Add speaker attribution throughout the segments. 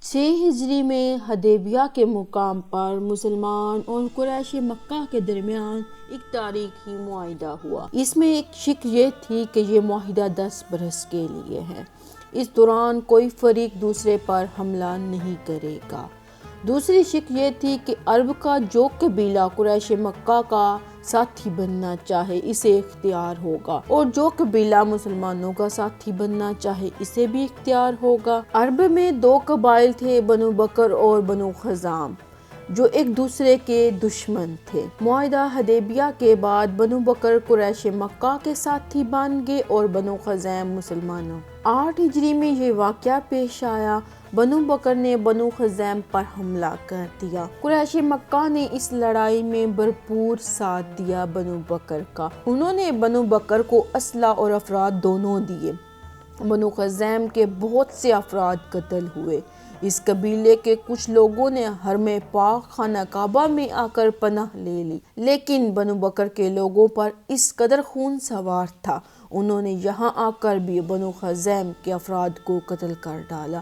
Speaker 1: 6 ہجری میں حدیبیہ کے مقام پر مسلمان اور قریش مکہ کے درمیان ایک تاریخی معاہدہ ہوا۔ اس میں ایک شک یہ تھی کہ یہ معاہدہ 10 برس کے لیے ہے۔ اس دوران کوئی فریق دوسرے پر حملہ نہیں کرے گا۔ دوسری شک یہ تھی کہ عرب کا جو قبیلہ قریش مکہ کا ساتھی بننا چاہے اسے اختیار ہوگا، اور جو قبیلہ مسلمانوں کا ساتھی بننا چاہے اسے بھی اختیار ہوگا۔ عرب میں 2 قبائل تھے، بنو بکر اور بنو خزام، جو ایک دوسرے کے دشمن تھے۔ معاہدہ حدیبیہ کے بعد بنو بکر قریش مکہ کے ساتھی بن گئے اور بنو خزام مسلمانوں۔ 8 ہجری میں یہ واقعہ پیش آیا۔ بنو بکر نے بنو خزام پر حملہ کر دیا۔ قریش مکہ نے اس لڑائی میں بھرپور ساتھ دیا بنو بکر کا۔ انہوں نے بنو بکر کو اسلحہ اور افراد دونوں دیے۔ بنو خزام کے بہت سے افراد قتل ہوئے۔ اس قبیلے کے کچھ لوگوں نے حرم پاک خانہ کعبہ میں آ کر پناہ لے لی، لیکن بنو بکر کے لوگوں پر اس قدر خون سوار تھا، انہوں نے یہاں آ کر بھی بنو خزام کے افراد کو قتل کر ڈالا۔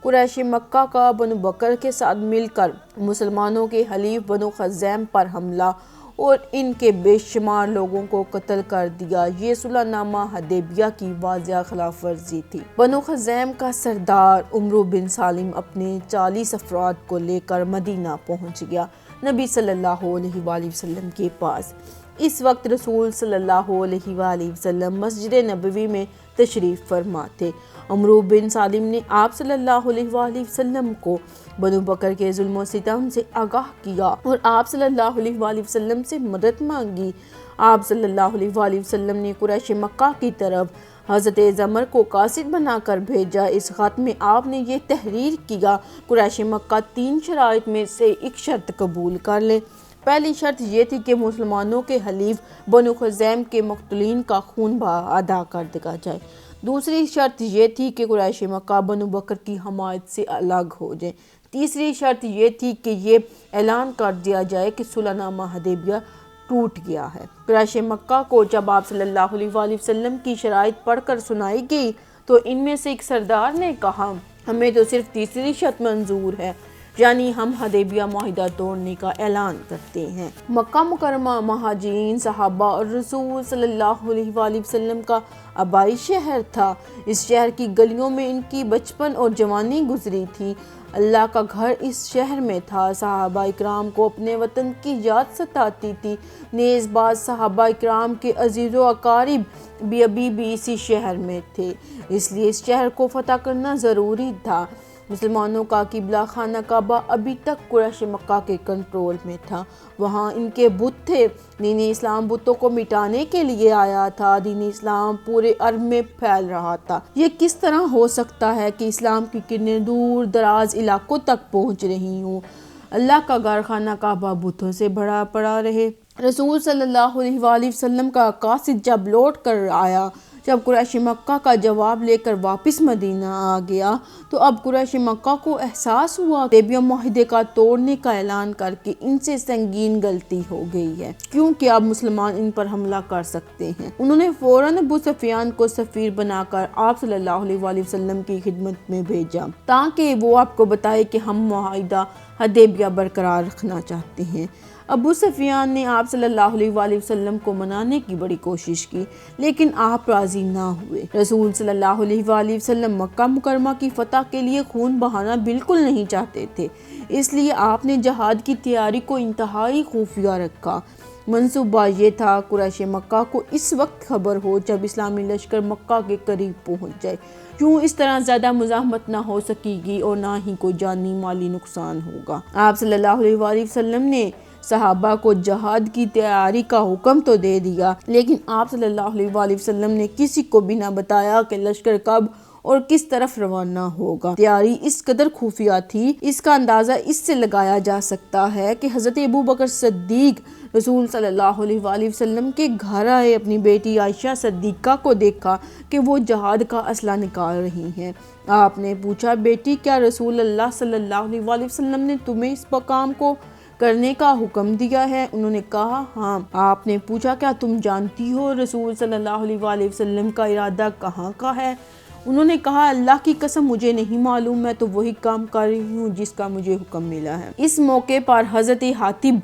Speaker 1: قریش مکہ کا بنو بکر کے ساتھ مل کر مسلمانوں کے حلیف بنو خزام پر حملہ اور ان کے بے شمار لوگوں کو قتل کر دیا۔ یہ صلح نامہ حدیبیہ کی واضح خلاف ورزی تھی۔ بنو خزام کا سردار عمرو بن سالم اپنے 40 افراد کو لے کر مدینہ پہنچ گیا، نبی صلی اللہ علیہ وآلہ وسلم کے پاس۔ اس وقت رسول صلی اللہ علیہ وآلہ وسلم مسجد نبوی میں تشریف فرما تھے۔ عمرو بن سالم نے آپ صلی اللہ علیہ وآلہ وسلم کو بنو بکر کے ظلم و ستم سے آگاہ کیا اور آپ صلی اللہ علیہ وآلہ وسلم سے مدد مانگی۔ آپ صلی اللہ علیہ وآلہ وسلم نے قریش مکہ کی طرف حضرت زمر کو قاصد بنا کر بھیجا۔ اس خط میں آپ نے یہ تحریر کیا، قریش مکہ 3 شرائط میں سے ایک شرط قبول کر لے۔ پہلی شرط یہ تھی کہ مسلمانوں کے حلیف بنو خزام کے مقتولین کا خون ادا کر دیا جائے۔ دوسری شرط یہ تھی کہ قریش مکہ بنو بکر کی حمایت سے الگ ہو جائے۔ تیسری شرط یہ تھی کہ یہ اعلان کر دیا جائے کہ صلح نامہ حدیبیہ ٹوٹ گیا ہے۔ قریش مکہ کو جب آپ صلی اللہ علیہ وآلہ وسلم کی شرائط پڑھ کر سنائی گئی تو ان میں سے ایک سردار نے کہا، ہمیں تو صرف تیسری شرط منظور ہے، یعنی ہم حدیبیہ معاہدہ توڑنے کا اعلان کرتے ہیں۔ مکہ مکرمہ مہاجرین، صحابہ اور رسول صلی اللہ علیہ وآلہ وسلم کا آبائی شہر تھا۔ اس شہر کی گلیوں میں ان کی بچپن اور جوانی گزری تھی۔ اللہ کا گھر اس شہر میں تھا۔ صحابہ اکرام کو اپنے وطن کی یاد ستاتی تھی، نیز بعض صحابہ اکرام کے عزیز و اقارب بھی ابھی بھی اسی شہر میں تھے، اس لیے اس شہر کو فتح کرنا ضروری تھا۔ مسلمانوں کا قبلہ خانہ کعبہ ابھی تک قریش مکہ کے کنٹرول میں تھا، وہاں ان کے بت تھے۔ دین اسلام بتوں کو مٹانے کے لیے آیا تھا، دین اسلام پورے عرب میں پھیل رہا تھا۔ یہ کس طرح ہو سکتا ہے کہ اسلام کی کرنیں دور دراز علاقوں تک پہنچ رہی ہوں، اللہ کا گھر خانہ کعبہ بتوں سے بھرا پڑا رہے۔ رسول صلی اللہ علیہ وآلہ وسلم کا قاصد جب لوٹ کر آیا، جب قریش مکہ کا جواب لے کر واپس مدینہ آ گیا تو اب قریش مکہ کو احساس ہوا کہ حدیبیہ معاہدے کا توڑنے کا اعلان کر کے ان سے سنگین غلطی ہو گئی ہے، کیونکہ اب مسلمان ان پر حملہ کر سکتے ہیں۔ انہوں نے فوراً ابو سفیان کو سفیر بنا کر آپ صلی اللہ علیہ وآلہ وسلم کی خدمت میں بھیجا تاکہ وہ آپ کو بتائے کہ ہم معاہدہ حدیبیہ برقرار رکھنا چاہتے ہیں۔ ابو سفیان نے آپ صلی اللہ علیہ وآلہ وسلم کو منانے کی بڑی کوشش کی، لیکن آپ راضی نہ ہوئے۔ رسول صلی اللہ علیہ وآلہ وسلم مکہ مکرمہ کی فتح کے لیے خون بہانا بالکل نہیں چاہتے تھے، اس لیے آپ نے جہاد کی تیاری کو انتہائی خفیہ رکھا۔ منصوبہ یہ تھا قریش مکہ کو اس وقت خبر ہو جب اسلامی لشکر مکہ کے قریب پہنچ جائے، یوں اس طرح زیادہ مزاحمت نہ ہو سکے گی اور نہ ہی کوئی جانی مالی نقصان ہوگا۔ آپ صلی اللہ علیہ وآلہ وسلم نے صحابہ کو جہاد کی تیاری کا حکم تو دے دیا، لیکن آپ صلی اللہ علیہ وآلہ وسلم نے کسی کو بھی نہ بتایا کہ لشکر کب اور کس طرف روانہ ہوگا۔ تیاری اس قدر خفیہ تھی، اس کا اندازہ اس سے لگایا جا سکتا ہے کہ حضرت ابو بکر صدیق رسول صلی اللہ علیہ وآلہ وسلم کے گھر آئے، اپنی بیٹی عائشہ صدیقہ کو دیکھا کہ وہ جہاد کا اسلحہ نکال رہی ہیں۔ آپ نے پوچھا، بیٹی کیا رسول اللہ صلی اللہ علیہ وآلہ وسلم نے تمہیں اس مقام کو کرنے کا حکم دیا ہے؟ انہوں نے کہا ہاں۔ آپ نے پوچھا، کیا تم جانتی ہو رسول صلی اللہ علیہ وآلہ وسلم کا ارادہ کہاں کا ہے؟ انہوں نے کہا اللہ کی قسم مجھے نہیں معلوم، میں تو وہی کام کر رہی ہوں جس کا مجھے حکم ملا ہے۔ اس موقع پر حضرت حاتب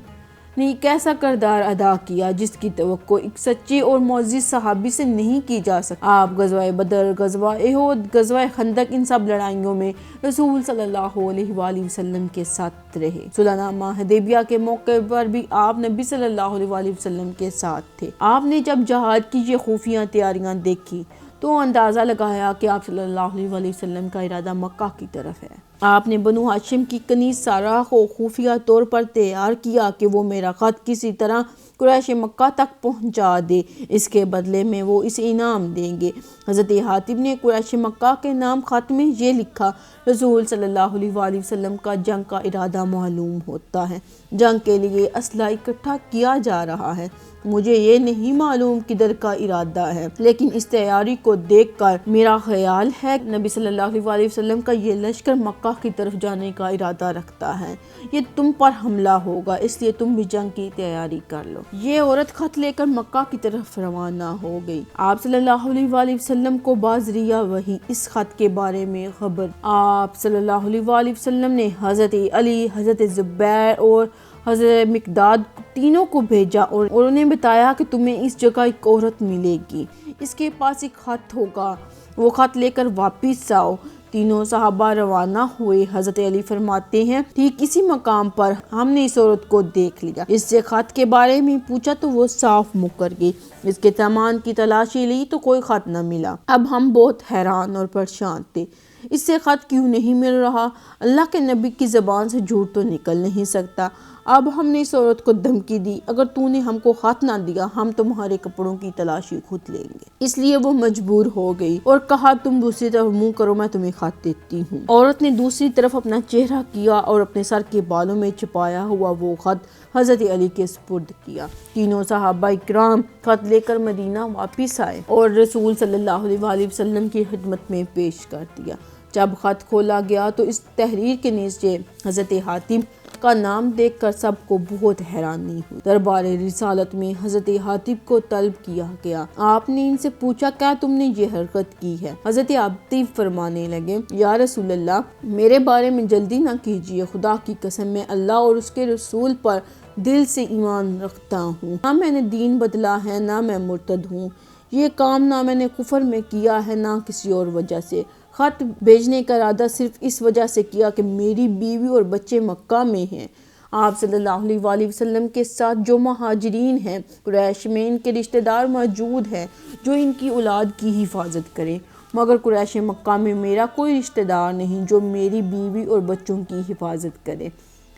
Speaker 1: نے ایک ایسا کردار ادا کیا جس کی توقع ایک سچے اور معزز صحابی سے نہیں کی جا سکتی۔ آپ غزوہ بدر، غزوہ احد، غزوہ خندق، ان سب لڑائیوں میں رسول صلی اللہ علیہ وآلہ وسلم کے ساتھ رہے۔ صلح نامہ حدیبیہ کے موقع پر بھی آپ نبی صلی اللہ علیہ وآلہ وسلم کے ساتھ تھے۔ آپ نے جب جہاد کی یہ خفیہ تیاریاں دیکھی تو اندازہ لگایا کہ آپ صلی اللہ علیہ وآلہ وسلم کا ارادہ مکہ کی طرف ہے۔ آپ نے بنو ہاشم کی کنیز سارہ کو خفیہ طور پر تیار کیا کہ وہ میرا خط کسی طرح قریش مکہ تک پہنچا دے، اس کے بدلے میں وہ اسے انعام دیں گے۔ حضرت حاتب نے قریش مکہ کے نام خط میں یہ لکھا، رسول صلی اللہ علیہ وآلہ وسلم کا جنگ کا ارادہ معلوم ہوتا ہے، جنگ کے لیے اسلحہ اکٹھا کیا جا رہا ہے، مجھے یہ نہیں معلوم کدھر کا ارادہ ہے، لیکن اس تیاری کو دیکھ کر میرا خیال ہے کہ نبی صلی اللہ علیہ وآلہ وسلم کا یہ لشکر مکہ کی طرف جانے کا ارادہ رکھتا ہے، یہ تم پر حملہ ہوگا، اس لیے تم بھی جنگ کی تیاری کر لو۔ یہ عورت خط لے کر مکہ کی طرف روانہ ہو گئی۔ آپ صلی اللہ علیہ وآلہ وسلم کو بازریہ وحی اس خط کے بارے میں خبر۔ آپ صلی اللہ علیہ وآلہ وسلم نے حضرت علی، حضرت زبیر اور حضرت مقداد تینوں کو بھیجا اور انہیں بتایا کہ تمہیں اس جگہ ایک عورت ملے گی، اس کے پاس ایک خط ہوگا، وہ خط لے کر واپس آؤ۔ تینوں صحابہ روانہ ہوئے۔ حضرت علی فرماتے ہیں ٹھیک اسی مقام پر ہم نے اس عورت کو دیکھ لیا، اس سے خط کے بارے میں پوچھا تو وہ صاف مکر گئی، اس کے سامان کی تلاشی لی تو کوئی خط نہ ملا۔ اب ہم بہت حیران اور پریشان تھے، اس سے خط کیوں نہیں مل رہا؟ اللہ کے نبی کی زبان سے جھوٹ تو نکل نہیں سکتا۔ اب ہم نے اس عورت کو دھمکی دی، اگر تو نے ہم کو خط نہ دیا ہم تمہارے کپڑوں کی تلاشی خود لیں گے۔ اس لیے وہ مجبور ہو گئی اور کہا تم دوسری طرف منہ کرو، میں تمہیں خط دیتی ہوں۔ عورت نے دوسری طرف اپنا چہرہ کیا اور اپنے سر کے بالوں میں چھپایا ہوا وہ خط حضرت علی کے سپرد کیا۔ تینوں صحابہ اکرام خط لے کر مدینہ واپس آئے اور رسول صلی اللہ علیہ وآلہ وسلم کی خدمت میں پیش کر دیا۔ جب خط کھولا گیا تو اس تحریر کے نیچے حضرت حاتم کا نام دیکھ کر سب کو بہت حیرانی ہوئی۔ دربار رسالت میں حضرت حاتم کو طلب کیا گیا۔ آپ نے ان سے پوچھا کیا تم نے یہ حرکت کی ہے؟ حضرت حاتم فرمانے لگے یا رسول اللہ، میرے بارے میں جلدی نہ کیجیے، خدا کی قسم میں اللہ اور اس کے رسول پر دل سے ایمان رکھتا ہوں، نہ میں نے دین بدلا ہے نہ میں مرتد ہوں، یہ کام نہ میں نے کفر میں کیا ہے نہ کسی اور وجہ سے۔ خط بھیجنے کا ارادہ صرف اس وجہ سے کیا کہ میری بیوی اور بچے مکہ میں ہیں۔ آپ صلی اللہ علیہ وآلہ وسلم کے ساتھ جو مہاجرین ہیں، قریش میں ان کے رشتہ دار موجود ہیں جو ان کی اولاد کی حفاظت کریں، مگر قریش مکہ میں میرا کوئی رشتہ دار نہیں جو میری بیوی اور بچوں کی حفاظت کرے۔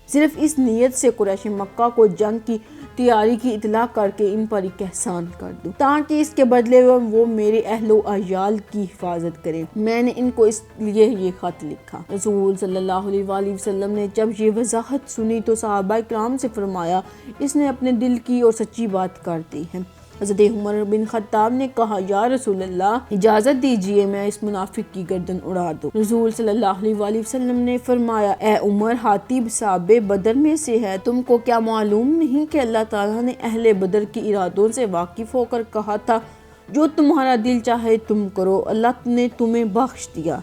Speaker 1: صرف اس نیت سے قریش مکہ کو جنگ کی تیاری کی اطلاع کر کے ان پر ایک احسان کر دوں تاکہ اس کے بدلے وہ میرے اہل و عیال کی حفاظت کریں۔ میں نے ان کو اس لیے یہ خط لکھا۔ رسول صلی اللہ علیہ وآلہ وسلم نے جب یہ وضاحت سنی تو صحابہ کرام سے فرمایا اس نے اپنے دل کی اور سچی بات کر دی ہے۔ حضرت عمر بن خطاب نے کہا یا رسول اللہ، اجازت دیجئے میں اس منافق کی گردن اڑا دوں۔ رسول صلی اللہ علیہ وآلہ وسلم نے فرمایا اے عمر، حاتب صحابہ بدر میں سے ہے، تم کو کیا معلوم نہیں کہ اللہ تعالیٰ نے اہل بدر کے ارادوں سے واقف ہو کر کہا تھا جو تمہارا دل چاہے تم کرو، اللہ نے تمہیں بخش دیا،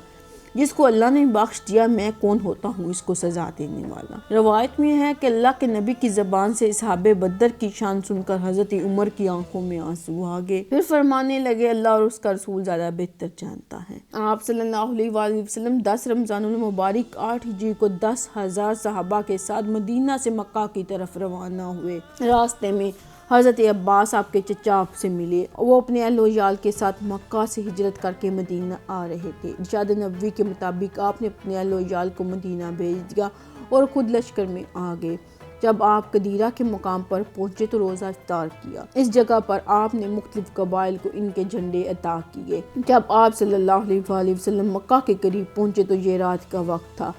Speaker 1: جس کو اللہ نے بخش دیا میں کون ہوتا ہوں اس کو سزا دینے والا۔ روایت میں ہے کہ اللہ کے نبی کی زبان سے اصحاب بدر کی شان سن کر حضرت عمر کی آنکھوں میں آنسو آ گئے، پھر فرمانے لگے اللہ اور اس کا رسول زیادہ بہتر جانتا ہے۔ آپ صلی اللہ علیہ وآلہ وسلم 10 رمضان المبارک 8 ہجری کو 10,000 صحابہ کے ساتھ مدینہ سے مکہ کی طرف روانہ ہوئے۔ راستے میں حضرت عباس آپ کے چچا آپ سے ملے، وہ اپنے اہل و عیال کے ساتھ مکہ سے ہجرت کر کے مدینہ آ رہے تھے۔ ارشاد نبوی کے مطابق آپ نے اپنے اہل و عیال کو مدینہ بھیج دیا اور خود لشکر میں آ گئے۔ جب آپ قدیرہ کے مقام پر پہنچے تو روزہ افطار کیا۔ اس جگہ پر آپ نے مختلف قبائل کو ان کے جھنڈے عطا کیے۔ جب آپ صلی اللہ علیہ وآلہ وسلم مکہ کے قریب پہنچے تو یہ رات کا وقت تھا۔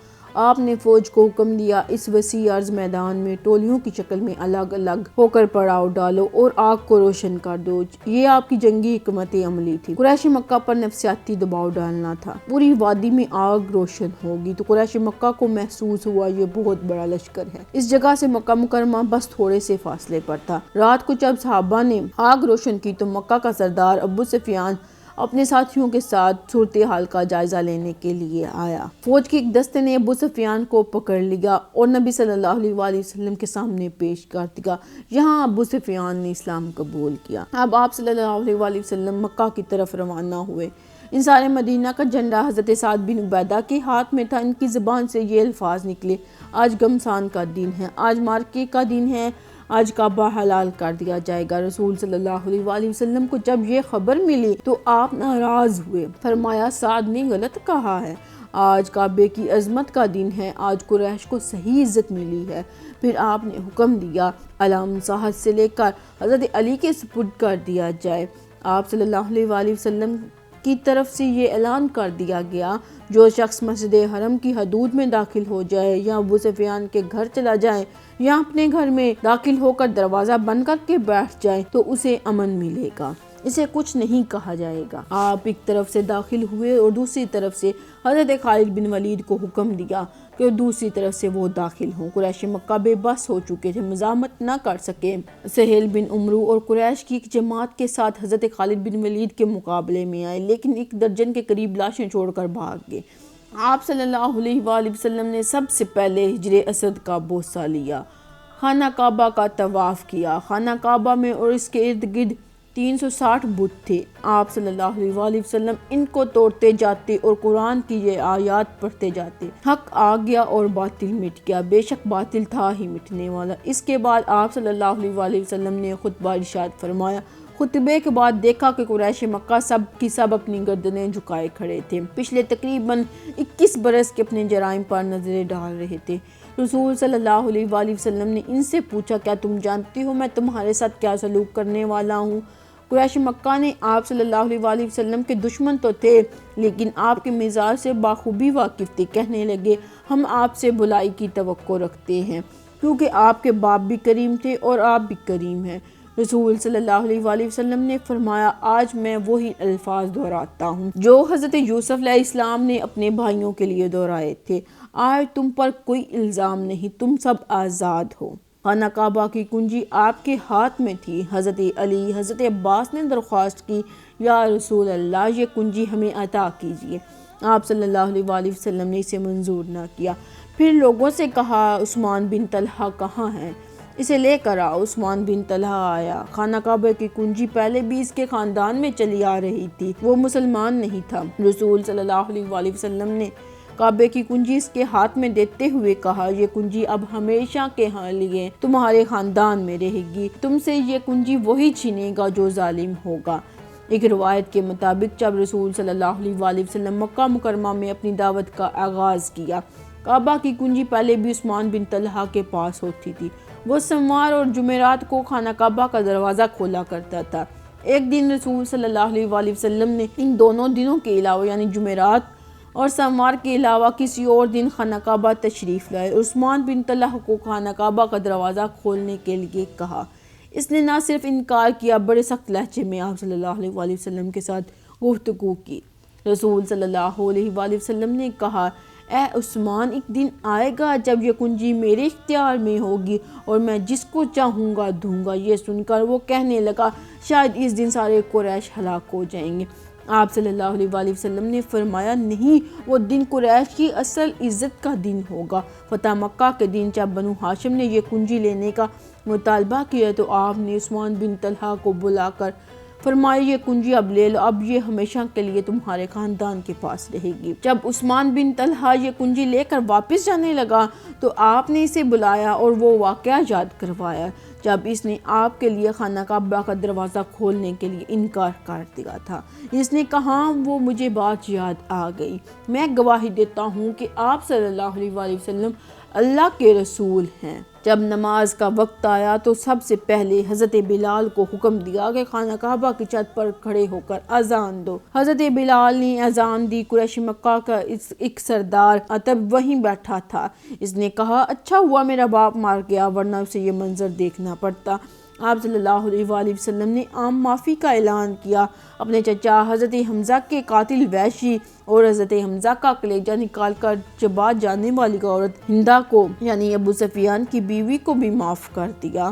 Speaker 1: آپ نے فوج کو حکم دیا اس وسیع عرض میدان میں ٹولیوں کی شکل میں الگ الگ ہو کر پڑاؤ ڈالو اور آگ کو روشن کر دو۔ یہ آپ کی جنگی حکمت عملی تھی۔ قریش مکہ پر نفسیاتی دباؤ ڈالنا تھا، پوری وادی میں آگ روشن ہوگی تو قریش مکہ کو محسوس ہوا یہ بہت بڑا لشکر ہے۔ اس جگہ سے مکہ مکرمہ بس تھوڑے سے فاصلے پر تھا۔ رات کو جب صحابہ نے آگ روشن کی تو مکہ کا سردار ابو سفیان اپنے ساتھیوں کے ساتھ صورتحال کا جائزہ لینے کے لیے آیا۔ فوج کے ایک دستے نے ابو سفیان کو پکڑ لیا اور نبی صلی اللہ علیہ وآلہ وسلم کے سامنے پیش کر دیا۔ یہاں ابو سفیان نے اسلام قبول کیا۔ اب آپ صلی اللہ علیہ وآلہ وسلم مکہ کی طرف روانہ ہوئے۔ انصار مدینہ کا جھنڈا حضرت سعد بن عبیدہ کے ہاتھ میں تھا۔ ان کی زبان سے یہ الفاظ نکلے: آج گمسان کا دن ہے، آج مارکے کا دن ہے، آج کعبہ حلال کر دیا جائے گا۔ رسول صلی اللہ علیہ وآلہ وسلم کو جب یہ خبر ملی تو آپ ناراض ہوئے۔ فرمایا سعد نے غلط کہا ہے، آج کعبے کی عظمت کا دن ہے، آج قریش کو صحیح عزت ملی ہے۔ پھر آپ نے حکم دیا علم ساحت سے لے کر حضرت علی کے سپرد کر دیا جائے۔ آپ صلی اللہ علیہ وآلہ وسلم کی طرف سے یہ اعلان کر دیا گیا: جو شخص مسجد حرم کی حدود میں داخل ہو جائے یا ابو سفیان کے گھر چلا جائے یا اپنے گھر میں داخل ہو کر دروازہ بند کر کے بیٹھ جائے تو اسے امن ملے گا، اسے کچھ نہیں کہا جائے گا۔ آپ ایک طرف سے داخل ہوئے اور دوسری طرف سے حضرت خالد بن ولید کو حکم دیا کہ دوسری طرف سے وہ داخل ہوں۔ قریش مکہ بے بس ہو چکے تھے، مزاحمت نہ کر سکے۔ سہیل بن عمرو اور قریش کی ایک جماعت کے ساتھ حضرت خالد بن ولید کے مقابلے میں آئے، لیکن 1 درجن کے قریب لاشیں چھوڑ کر بھاگ گئے۔ آپ صلی اللہ علیہ وآلہ وسلم نے سب سے پہلے حجر اسد کا بوسہ لیا، خانہ کعبہ کا طواف کیا۔ خانہ کعبہ میں اور اس کے ارد گرد 360 بت تھے۔ آپ صلی اللہ علیہ وآلہ وسلم ان کو توڑتے جاتے اور قرآن کی یہ آیات پڑھتے جاتے: حق آ گیا اور باطل مٹ گیا، بے شک باطل تھا ہی مٹنے والا۔ اس کے بعد آپ صلی اللہ علیہ وآلہ وسلم نے خطبہ ارشاد فرمایا۔ خطبے کے بعد دیکھا کہ قریش مکہ سب کی سب اپنی گردنیں جھکائے کھڑے تھے، پچھلے تقریباً 21 برس کے اپنے جرائم پر نظریں ڈال رہے تھے۔ رسول صلی اللہ علیہ وآلہ وسلم نے ان سے پوچھا: کیا تم جانتی ہو میں تمہارے ساتھ کیا سلوک کرنے والا ہوں؟ قریش مکہ نے آپ صلی اللہ علیہ وآلہ وسلم کے دشمن تو تھے لیکن آپ کے مزاج سے بخوبی واقف تھے۔ کہنے لگے: ہم آپ سے بھلائی کی توقع رکھتے ہیں کیونکہ آپ کے باپ بھی کریم تھے اور آپ بھی کریم ہیں۔ رسول صلی اللہ علیہ وآلہ وسلم نے فرمایا: آج میں وہی الفاظ دہراتا ہوں جو حضرت یوسف علیہ السلام نے اپنے بھائیوں کے لیے دہرائے تھے۔ آج تم پر کوئی الزام نہیں، تم سب آزاد ہو۔ خانہ کعبہ کی کنجی آپ کے ہاتھ میں تھی۔ حضرت علی، حضرت عباس نے درخواست کی: یا رسول اللہ، یہ کنجی ہمیں عطا کیجیے۔ آپ صلی اللہ علیہ وآلہ وسلم نے اسے منظور نہ کیا۔ پھر لوگوں سے کہا: عثمان بن طلحہ کہاں ہے؟ اسے لے کر آؤ۔ عثمان بن طلحہ آیا۔ خانہ کعبہ کی کنجی پہلے بھی اس کے خاندان میں چلی آ رہی تھی، وہ مسلمان نہیں تھا۔ رسول صلی اللہ علیہ وآلہ وسلم نے کعبے کی کنجی اس کے ہاتھ میں دیتے ہوئے کہا: یہ کنجی اب ہمیشہ کے لیے تمہارے خاندان میں رہے گی، تم سے یہ کنجی وہی چھینے گا جو ظالم ہوگا۔ ایک روایت کے مطابق جب رسول صلی اللہ علیہ وآلہ وسلم مکہ مکرمہ میں اپنی دعوت کا آغاز کیا، کعبہ کی کنجی پہلے بھی عثمان بن طلحہ کے پاس ہوتی تھی۔ وہ سوموار اور جمعرات کو خانہ کعبہ کا دروازہ کھولا کرتا تھا۔ ایک دن رسول صلی اللہ علیہ وآلہ وسلم نے ان دونوں دنوں کے علاوہ یعنی جمعرات اور سوموار کے علاوہ کسی اور دن خانہ کعبہ تشریف لائے۔ عثمان بن طلحہ کو خانہ کعبہ کا دروازہ کھولنے کے لیے کہا۔ اس نے نہ صرف انکار کیا، بڑے سخت لہجے میں آپ صلی اللہ علیہ وآلہ وسلم کے ساتھ گفتگو کی۔ رسول صلی اللہ علیہ وآلہ وسلم نے کہا: اے عثمان، ایک دن آئے گا جب یہ کنجی میرے اختیار میں ہوگی اور میں جس کو چاہوں گا دوں گا۔ یہ سن کر وہ کہنے لگا: شاید اس دن سارے قریش ہلاک ہو جائیں گے۔ آپ صلی اللہ علیہ وآلہ وسلم نے فرمایا: نہیں، وہ دن قریش کی اصل عزت کا دن ہوگا۔ فتح مکہ کے دن جب بنو ہاشم نے یہ کنجی لینے کا مطالبہ کیا تو آپ نے عثمان بن طلحہ کو بلا کر فرمایا: یہ کنجی اب لے لو، اب یہ ہمیشہ کے لیے تمہارے خاندان کے پاس رہے گی۔ جب عثمان بن طلحہ یہ کنجی لے کر واپس جانے لگا تو آپ نے اسے بلایا اور وہ واقعہ یاد کروایا جب اس نے آپ کے لیے خانہ کعبہ کا دروازہ کھولنے کے لیے انکار کر دیا تھا۔ اس نے کہا: وہ مجھے بات یاد آ گئی، میں گواہی دیتا ہوں کہ آپ صلی اللہ علیہ وآلہ وسلم اللہ کے رسول ہیں۔ جب نماز کا وقت آیا تو سب سے پہلے حضرت بلال کو حکم دیا کہ خانہ کعبہ کی چھت پر کھڑے ہو کر اذان دو۔ حضرت بلال نے اذان دی۔ قریش مکہ کا ایک سردار عتب وہیں بیٹھا تھا۔ اس نے کہا: اچھا ہوا میرا باپ مار گیا، ورنہ اسے یہ منظر دیکھنا پڑتا۔ آپ صلی اللہ علیہ وآلہ وسلم نے عام معافی کا اعلان کیا۔ اپنے چچا حضرت حمزہ کے قاتل وحشی اور حضرت حمزہ کا کلیجہ نکال کر چبا جانے والی عورت ہندہ کو یعنی ابو سفیان کی بیوی کو بھی معاف کر دیا۔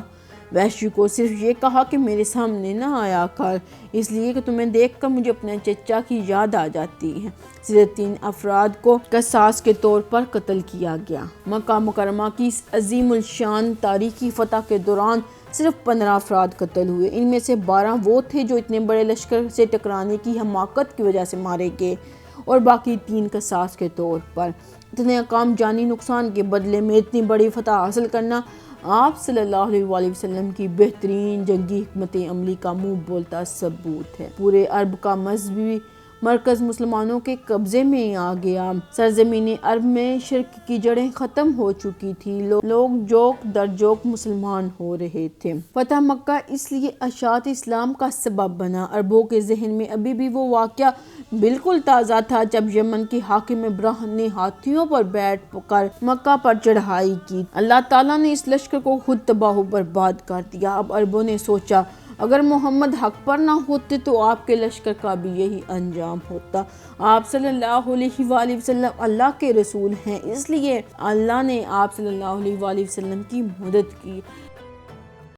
Speaker 1: وحشی کو صرف یہ کہا کہ میرے سامنے نہ آیا کر، اس لیے کہ تمہیں دیکھ کر مجھے اپنے چچا کی یاد آ جاتی ہے۔ صرف 3 افراد کو قصاص کے طور پر قتل کیا گیا۔ مکہ مکرمہ کی اس عظیم الشان تاریخی فتح کے دوران صرف 15 افراد قتل ہوئے۔ ان میں سے 12 وہ تھے جو اتنے بڑے لشکر سے ٹکرانے کی حماقت کی وجہ سے مارے گئے، اور باقی 3 قصاص کے طور پر۔ اتنے کم جانی نقصان کے بدلے میں اتنی بڑی فتح حاصل کرنا آپ صلی اللہ علیہ وآلہ وسلم کی بہترین جنگی حکمت عملی کا منہ بولتا ثبوت ہے۔ پورے عرب کا مذہبی مرکز مسلمانوں کے قبضے میں آ گیا۔ سرزمین عرب میں شرک کی جڑیں ختم ہو چکی تھی، لوگ جوک در جوک مسلمان ہو رہے تھے۔ فتح مکہ اس لیے اشاعت اسلام کا سبب بنا۔ عربوں کے ذہن میں ابھی بھی وہ واقعہ بالکل تازہ تھا جب یمن کے حاکم ابرہہ نے ہاتھیوں پر بیٹھ کر مکہ پر چڑھائی کی۔ اللہ تعالیٰ نے اس لشکر کو خود تباہ و برباد کر دیا۔ اب عربوں نے سوچا اگر محمد حق پر نہ ہوتے تو آپ کے لشکر کا بھی یہی انجام ہوتا۔ آپ صلی اللہ علیہ وآلہ وسلم اللہ کے رسول ہیں، اس لیے اللہ نے آپ صلی اللہ علیہ وآلہ وسلم کی مدد کی۔